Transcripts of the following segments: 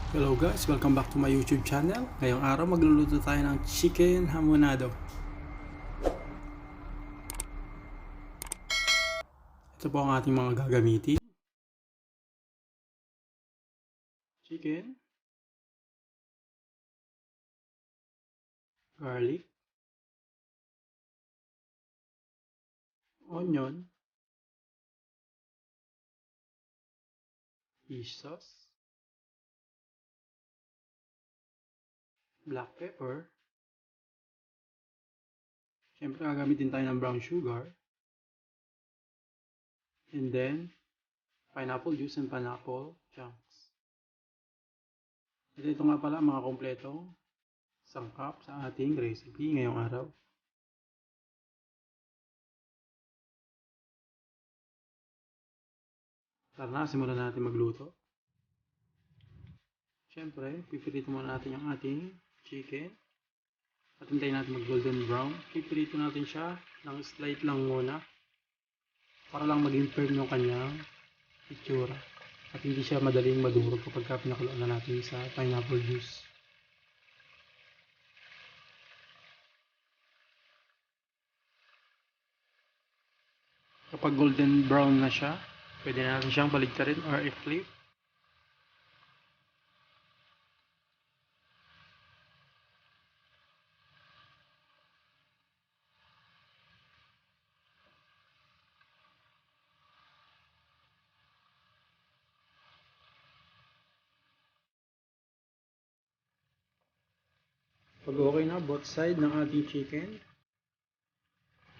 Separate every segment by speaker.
Speaker 1: Hello guys, welcome back to my YouTube channel. Ngayong araw magluluto tayo ng chicken hamonado. Ito po ang ating mga gagamitin. Chicken, garlic, onion, fish sauce, black pepper. Siyempre gagamitin tayo ng brown sugar. And then, pineapple juice and pineapple chunks. Ito nga pala ang mga kompletong sangkap sa ating recipe ngayong araw. Tara na, simulan natin magluto. Siyempre, pipirito muna natin yung ating chicken. At hintayin natin mag golden brown. Pipirito natin siya ng slight lang muna. Para lang maging firm yung kanyang itsura. At hindi siya madaling madurog kapag pinakuloan na natin sa pineapple juice. Kapag golden brown na siya, pwede na natin siyang baligtarin or i-flip. Pag okay na, both side ng ating chicken,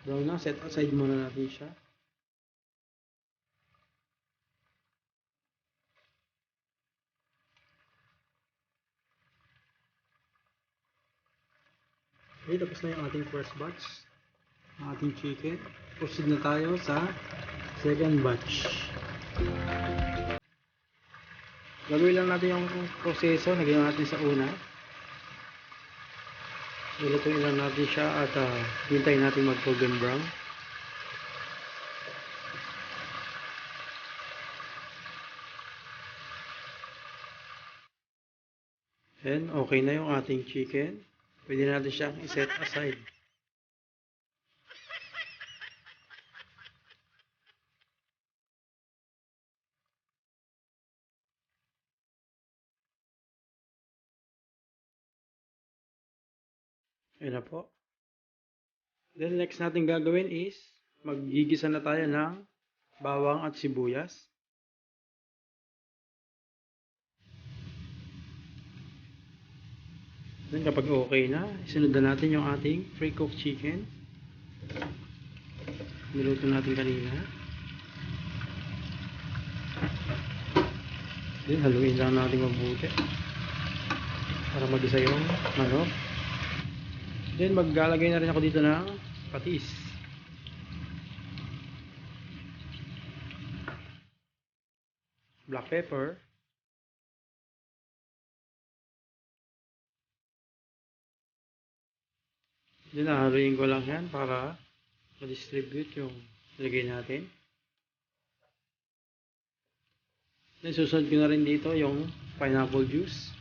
Speaker 1: brown na, set aside muna natin siya. Okay, tapos na yung ating first batch ng ating chicken. Proceed na tayo sa second batch. Gagawin lang natin yung proseso na ginawa natin sa una. Nilutuin lang natin siya at hintayin natin mag golden brown. Then, okay na yung ating chicken. Pwede natin siyang i-set aside. Ayan na po. Then, next natin gagawin is maggigisa na tayo ng bawang at sibuyas. Then, kapag okay na, isunod na natin yung ating pre-cooked chicken. Niluto natin kanina. Then, haluin lang natin mabuti para magisa yung manok. Then, maglalagay na rin ako dito ng patis. Black pepper. Then, haluin ko lang yan para ma-distribute yung lagay natin. Then, susunod ko na rin dito yung pineapple juice.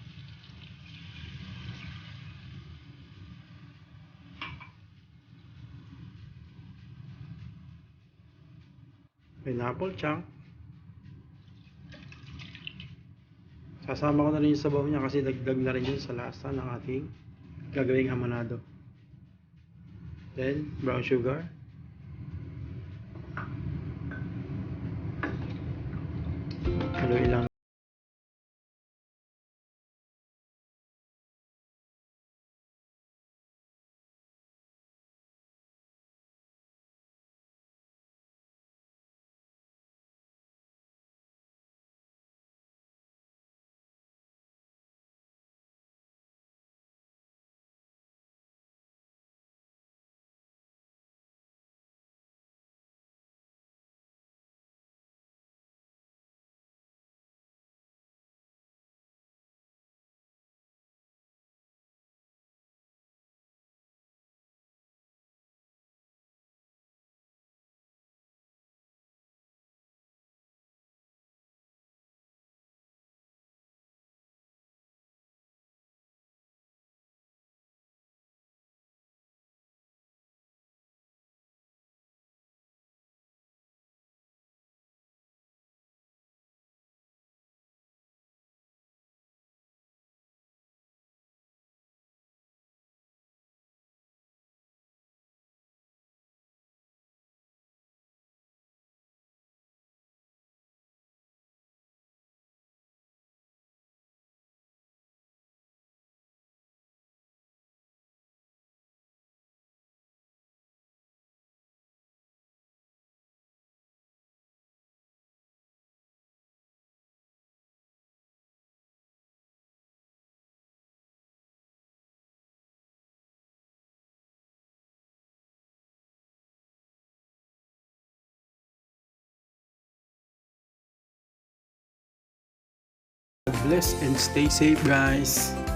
Speaker 1: Pineapple chunk. Sasama ko na rin yung sabaw niya kasi dagdag na rin yun sa lasa ng ating gagawing hamonado. Then, brown sugar. Haluin lang. bless and stay safe guys.